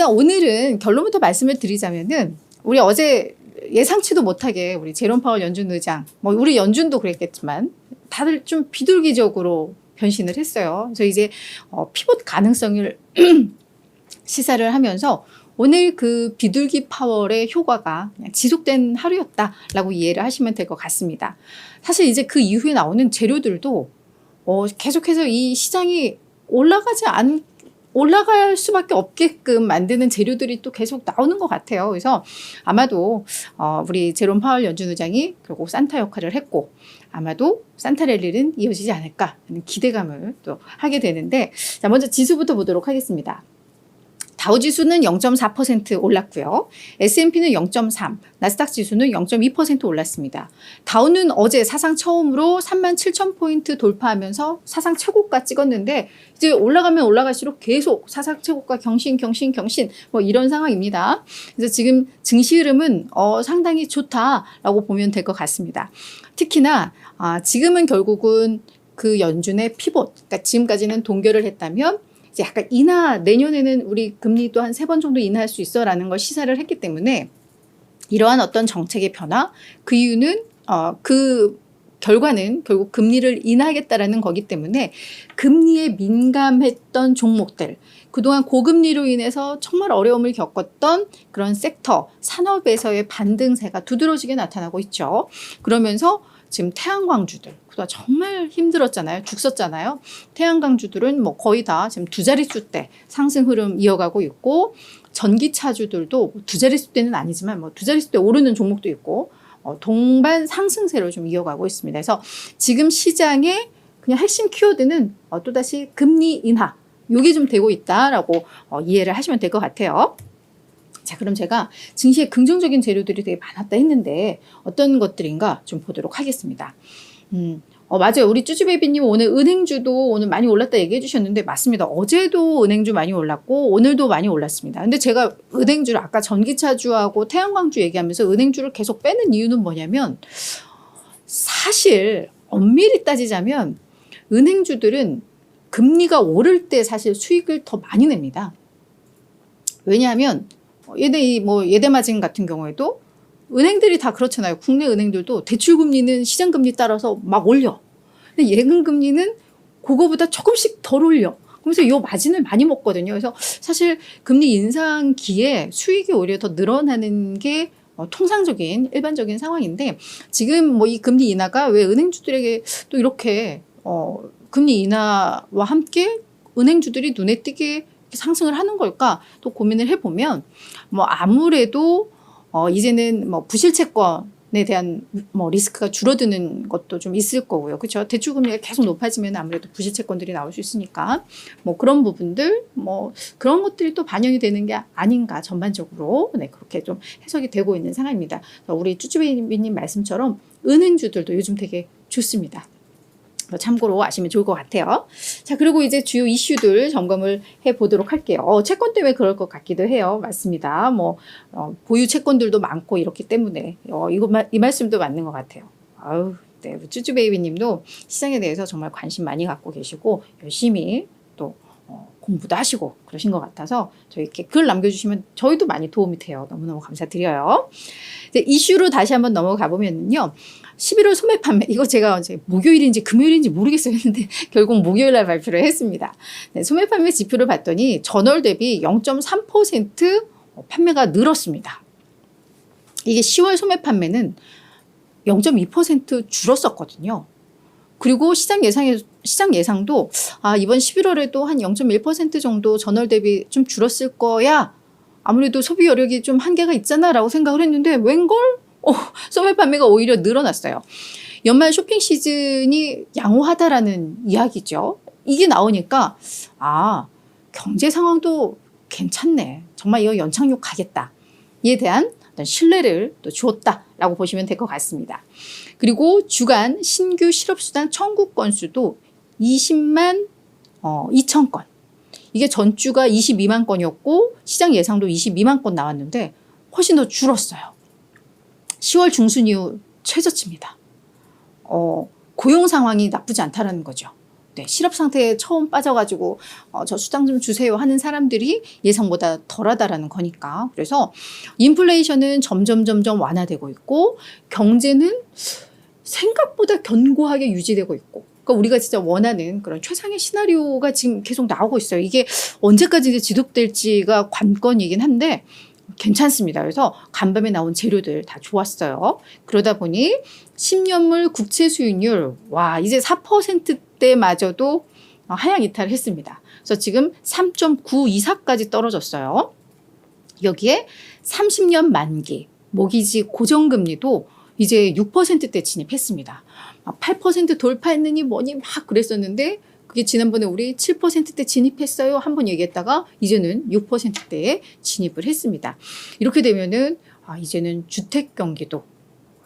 일단 오늘은 결론부터 말씀을 드리자면은 우리 어제 예상치도 못하게 우리 제롬 파월 연준 의장, 뭐 우리 연준도 그랬겠지만 다들 좀 비둘기적으로 변신을 했어요. 그래서 이제 피봇 가능성을 시사를 하면서 오늘 그 비둘기 파월의 효과가 그냥 지속된 하루였다라고 이해를 하시면 될 것 같습니다. 사실 이제 그 이후에 나오는 재료들도 계속해서 이 시장이 올라갈 수밖에 없게끔 만드는 재료들이 또 계속 나오는 것 같아요. 그래서 아마도 우리 제롬 파월 연준 의장이 결국 산타 역할을 했고 아마도 산타 랠리는 이어지지 않을까 하는 기대감을 또 하게 되는데, 자, 먼저 지수부터 보도록 하겠습니다. 다우지수는 0.4% 올랐고요. S&P는 0.3, 나스닥 지수는 0.2% 올랐습니다. 다우는 어제 사상 처음으로 37,000포인트 돌파하면서 사상 최고가 찍었는데 이제 올라가면 올라갈수록 계속 사상 최고가 경신 뭐 이런 상황입니다. 그래서 지금 증시 흐름은 상당히 좋다라고 보면 될 것 같습니다. 특히나 지금은 결국은 그 연준의 피봇, 그러니까 지금까지는 동결을 했다면 이제 약간 내년에는 우리 금리도 한 3번 정도 인하할 수 있어 라는 걸 시사를 했기 때문에 이러한 어떤 정책의 변화, 그 이유는 그 결과는 결국 금리를 인하하겠다라는 거기 때문에 금리에 민감했던 종목들, 그동안 고금리로 인해서 정말 어려움을 겪었던 그런 섹터, 산업에서의 반등세가 두드러지게 나타나고 있죠. 그러면서 지금 태양광주들, 그동안 정말 힘들었잖아요. 죽었잖아요. 태양광주들은 뭐 거의 다 지금 두 자릿수 대 상승 흐름 이어가고 있고, 전기차주들도 두 자릿수 대는 아니지만 뭐 두 자릿수 대 오르는 종목도 있고, 동반 상승세로 좀 이어가고 있습니다. 그래서 지금 시장의 그냥 핵심 키워드는 또다시 금리 인하, 이게 좀 되고 있다라고 이해를 하시면 될 것 같아요. 자, 그럼 제가 증시에 긍정적인 재료들이 되게 많았다 했는데 어떤 것들인가 좀 보도록 하겠습니다. 맞아요. 우리 쭈쭈베이비님 오늘 은행주도 오늘 많이 올랐다 얘기해 주셨는데 맞습니다. 어제도 은행주 많이 올랐고 오늘도 많이 올랐습니다. 근데 제가 은행주를 아까 전기차주하고 태양광주 얘기하면서 은행주를 계속 빼는 이유는 뭐냐면, 사실 엄밀히 따지자면 은행주들은 금리가 오를 때 사실 수익을 더 많이 냅니다. 왜냐하면 예대마진 같은 경우에도 은행들이 다 그렇잖아요. 국내 은행들도 대출금리는 시장금리 따라서 막 올려. 근데 예금금리는 그거보다 조금씩 덜 올려. 그래서 이 마진을 많이 먹거든요. 그래서 사실 금리 인상기에 수익이 오히려 더 늘어나는 게 통상적인 일반적인 상황인데, 지금 뭐 이 금리 인하가 왜 은행주들에게 또 이렇게 금리 인하와 함께 은행주들이 눈에 띄게 상승을 하는 걸까 또 고민을 해보면, 뭐 아무래도 이제는 뭐 부실채권에 대한 뭐 리스크가 줄어드는 것도 좀 있을 거고요. 그렇죠? 대출금리가 계속 높아지면 아무래도 부실채권들이 나올 수 있으니까 뭐 그런 부분들, 뭐 그런 것들이 또 반영이 되는 게 아닌가 전반적으로, 네, 그렇게 좀 해석이 되고 있는 상황입니다. 우리 쭈쭈베이비님 말씀처럼 은행주들도 요즘 되게 좋습니다. 참고로 아시면 좋을 것 같아요. 자, 그리고 이제 주요 이슈들 점검을 해보도록 할게요. 채권 때문에 그럴 것 같기도 해요. 맞습니다. 뭐 보유 채권들도 많고 이렇기 때문에 이 말씀도 맞는 것 같아요. 네, 쭈쭈베이비님도 시장에 대해서 정말 관심 많이 갖고 계시고 열심히 또 공부도 하시고 그러신 것 같아서 저희께 글 남겨주시면 저희도 많이 도움이 돼요. 너무너무 감사드려요. 이제 이슈로 다시 한번 넘어가 보면요. 11월 소매 판매, 이거 제가 이제 목요일인지 금요일인지 모르겠어요 했는데 결국 목요일 날 발표를 했습니다. 네, 소매 판매 지표를 봤더니 전월 대비 0.3% 판매가 늘었습니다. 이게 10월 소매 판매는 0.2% 줄었었거든요. 그리고 시장 예상도 이번 11월에도 한 0.1% 정도 전월 대비 좀 줄었을 거야. 아무래도 소비 여력이 좀 한계가 있잖아 라고 생각을 했는데 웬걸? 소매 판매가 오히려 늘어났어요. 연말 쇼핑 시즌이 양호하다라는 이야기죠. 이게 나오니까 경제 상황도 괜찮네. 정말 이거 연착륙 가겠다. 이에 대한 어떤 신뢰를 또 주었다라고 보시면 될 것 같습니다. 그리고 주간 신규 실업수당 청구 건수도 20만 2천 건. 이게 전주가 22만 건이었고 시장 예상도 22만 건 나왔는데 훨씬 더 줄었어요. 10월 중순 이후 최저치입니다. 고용 상황이 나쁘지 않다라는 거죠. 네, 실업 상태에 처음 빠져가지고 저 수당 좀 주세요 하는 사람들이 예상보다 덜하다라는 거니까. 그래서 인플레이션은 점점 완화되고 있고 경제는 생각보다 견고하게 유지되고 있고, 그러니까 우리가 진짜 원하는 그런 최상의 시나리오가 지금 계속 나오고 있어요. 이게 언제까지 이제 지속될지가 관건이긴 한데 괜찮습니다. 그래서 간밤에 나온 재료들 다 좋았어요. 그러다 보니 10년물 국채 수익률 와 이제 4%대마저도 하향 이탈을 했습니다. 그래서 지금 3.924까지 떨어졌어요. 여기에 30년 만기 모기지 고정금리도 이제 6%대 진입했습니다. 8% 돌파했느니 뭐니 막 그랬었는데 그게 지난번에 우리 7%대 진입했어요 한번 얘기했다가 이제는 6%대에 진입을 했습니다. 이렇게 되면은 이제는 주택 경기도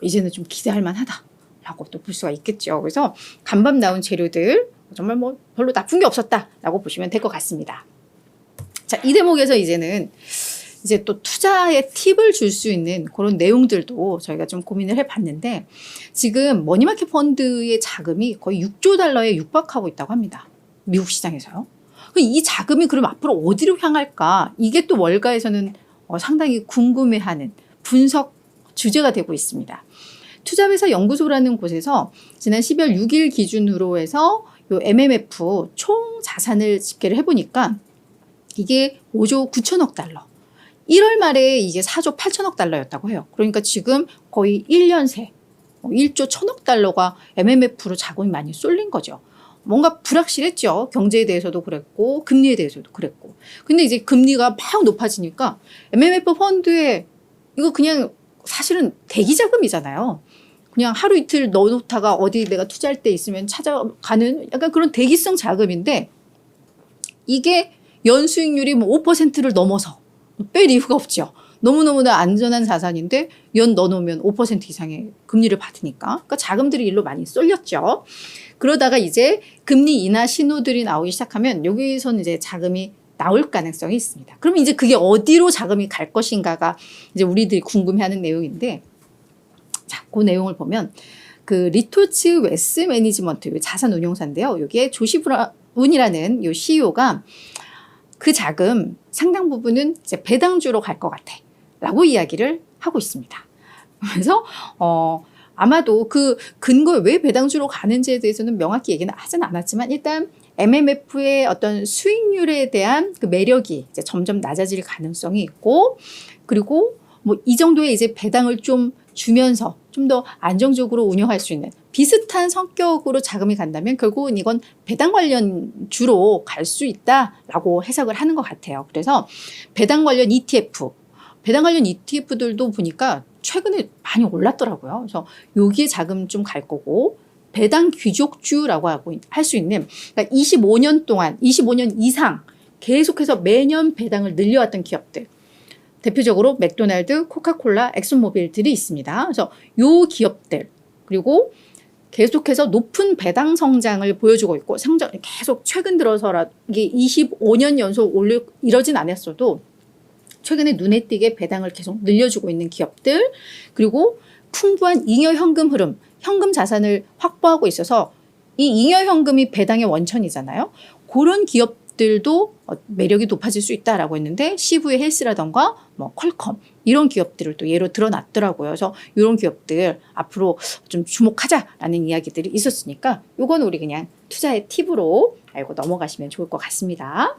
이제는 좀 기대할 만하다라고 또 볼 수가 있겠죠. 그래서 간밤 나온 재료들 정말 뭐 별로 나쁜 게 없었다라고 보시면 될 것 같습니다. 자, 이 대목에서 이제는 이제 또 투자의 팁을 줄 수 있는 그런 내용들도 저희가 좀 고민을 해봤는데 지금 머니마켓 펀드의 자금이 거의 6조 달러에 육박하고 있다고 합니다. 미국 시장에서요. 이 자금이 그럼 앞으로 어디로 향할까? 이게 또 월가에서는 상당히 궁금해하는 분석 주제가 되고 있습니다. 투자회사 연구소라는 곳에서 지난 12월 6일 기준으로 해서 요 MMF 총 자산을 집계를 해보니까 이게 5조 9천억 달러. 1월 말에 이게 4조 8천억 달러였다고 해요. 그러니까 지금 거의 1년 새 1조 1천억 달러가 MMF로 자금이 많이 쏠린 거죠. 뭔가 불확실했죠. 경제에 대해서도 그랬고 금리에 대해서도 그랬고. 근데 이제 금리가 막 높아지니까 MMF 펀드에 이거 그냥 사실은 대기 자금이잖아요. 그냥 하루 이틀 넣어놓다가 어디 내가 투자할 때 있으면 찾아가는 약간 그런 대기성 자금인데 이게 연수익률이 뭐 5%를 넘어서 뺄 이유가 없죠. 너무너무나 안전한 자산인데 연 넣어놓으면 5% 이상의 금리를 받으니까. 그러니까 자금들이 일로 많이 쏠렸죠. 그러다가 이제 금리 인하 신호들이 나오기 시작하면 여기서는 이제 자금이 나올 가능성이 있습니다. 그러면 이제 그게 어디로 자금이 갈 것인가가 이제 우리들이 궁금해하는 내용인데, 자, 그 내용을 보면 그 리토츠 웨스 매니지먼트 자산운용사인데요. 여기에 조시 브라운이라는 요 CEO가 그 자금 상당 부분은 이제 배당주로 갈 것 같아 라고 이야기를 하고 있습니다. 그래서 아마도 그 근거에 왜 배당주로 가는지에 대해서는 명확히 얘기는 하진 않았지만 일단 MMF의 어떤 수익률에 대한 그 매력이 이제 점점 낮아질 가능성이 있고, 그리고 뭐 이 정도의 이제 배당을 좀 주면서 좀 더 안정적으로 운영할 수 있는 비슷한 성격으로 자금이 간다면 결국은 이건 배당 관련 주로 갈 수 있다라고 해석을 하는 것 같아요. 그래서 배당 관련 ETF들도 보니까 최근에 많이 올랐더라고요. 그래서 여기에 자금 좀 갈 거고, 배당 귀족주라고 하고 할 수 있는, 그러니까 25년 동안 25년 이상 계속해서 매년 배당을 늘려왔던 기업들, 대표적으로 맥도날드, 코카콜라, 엑슨모빌들이 있습니다. 그래서 요 기업들, 그리고 계속해서 높은 배당 성장을 보여주고 있고, 성장 계속 최근 들어서라 이게 25년 연속 이러진 않았어도 최근에 눈에 띄게 배당을 계속 늘려주고 있는 기업들, 그리고 풍부한 잉여 현금 흐름, 현금 자산을 확보하고 있어서 이 잉여 현금이 배당의 원천이잖아요. 그런 기업들도 매력이 높아질 수 있다라고 했는데 CV 헬스라던가 뭐 퀄컴 이런 기업들을 또 예로 들어놨더라고요. 그래서 이런 기업들 앞으로 좀 주목하자라는 이야기들이 있었으니까 이건 우리 그냥 투자의 팁으로 알고 넘어가시면 좋을 것 같습니다.